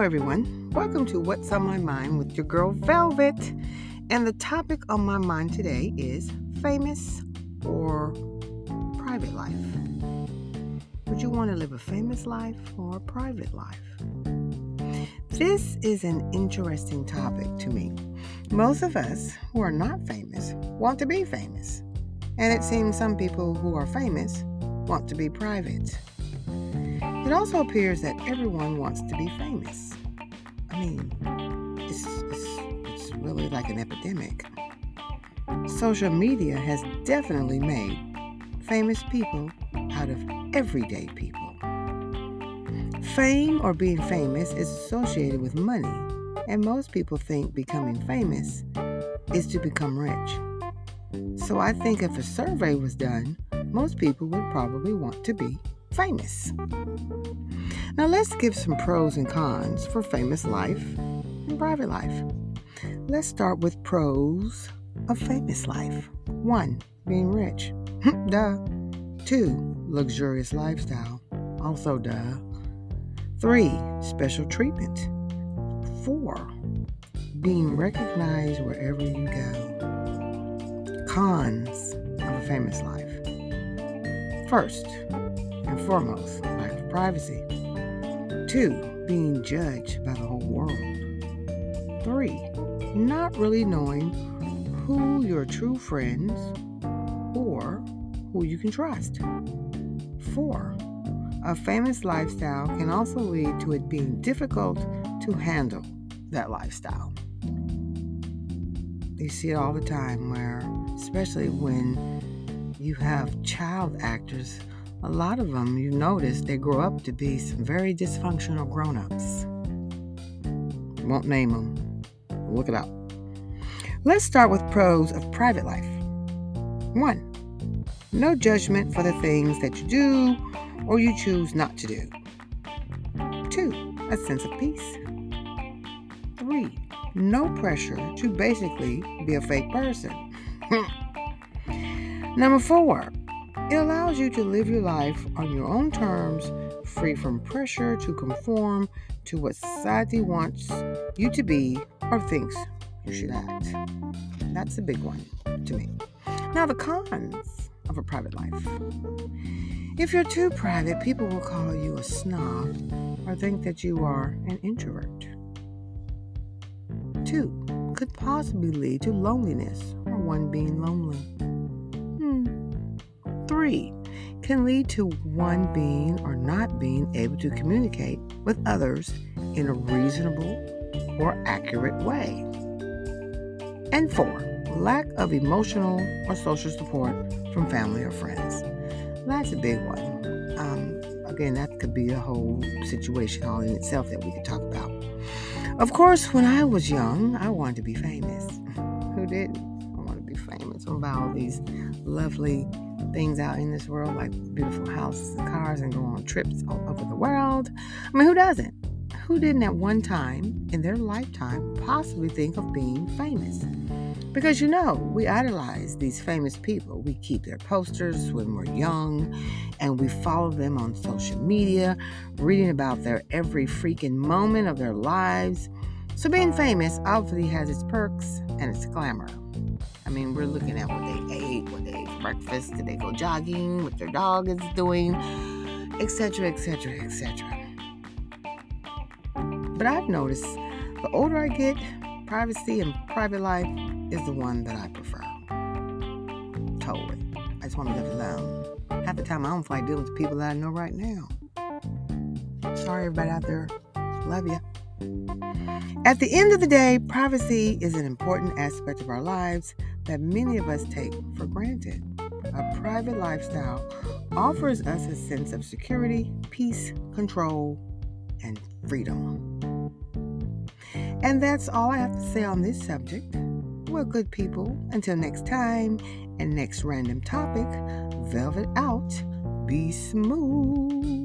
everyone. Welcome to What's on My Mind with your girl Velvet. And the topic on my mind today is famous or private life. Would you want to live a famous life or a private life? This is an interesting topic to me. Most of us who are not famous want to be famous. And it seems some people who are famous want to be private. It also appears that everyone wants to be famous. I mean, it's really like an epidemic. Social media has definitely made famous people out of everyday people. Fame or being famous is associated with money, and most people think becoming famous is to become rich. So I think if a survey was done, most people would probably want to be famous. Now let's give some pros and cons for famous life and private life. Let's start with pros of famous life. 1, being rich. Duh. 2, luxurious lifestyle. Also duh. 3, special treatment. 4, being recognized wherever you go. Cons of a famous life. First and foremost, lack of privacy. 2, being judged by the whole world. 3, not really knowing who your true friends or who you can trust. 4, a famous lifestyle can also lead to it being difficult to handle that lifestyle. You see it all the time where, especially when you have child actors, a lot of them, you notice, they grow up to be some very dysfunctional grown-ups. Won't name them. Look it up. Let's start with pros of private life. 1, no judgment for the things that you do or you choose not to do. 2, a sense of peace. 3, no pressure to basically be a fake person. Number 4, it allows you to live your life on your own terms, free from pressure to conform to what society wants you to be or thinks you should act. That's a big one to me. Now, the cons of a private life. If you're too private, people will call you a snob or think that you are an introvert. 2, could possibly lead to loneliness or one being lonely. 3, can lead to one being or not being able to communicate with others in a reasonable or accurate way. And 4, lack of emotional or social support from family or friends. That's a big one. Again, that could be a whole situation all in itself that we could talk about. Of course, when I was young, I wanted to be famous. Who didn't? I want to be famous about all these lovely things out in this world, like beautiful houses and cars, and go on trips all over the world. I mean, who doesn't? Who didn't at one time in their lifetime possibly think of being famous? Because we idolize these famous people. We keep their posters when we're young, and we follow them on social media, reading about their every freaking moment of their lives. So being famous obviously has its perks and its glamour. I mean, we're looking at what they ate, what they ate for breakfast, did they go jogging, what their dog is doing, etc., etc., etc. But I've noticed the older I get, privacy and private life is the one that I prefer. Totally. I just want to live alone. Half the time I don't feel like dealing with the people that I know right now. Sorry, everybody out there. Love you. At the end of the day, privacy is an important aspect of our lives that many of us take for granted. A private lifestyle offers us a sense of security, peace, control, and freedom. And that's all I have to say on this subject. Well, good people, until next time and next random topic, Velvet out. Be smooth.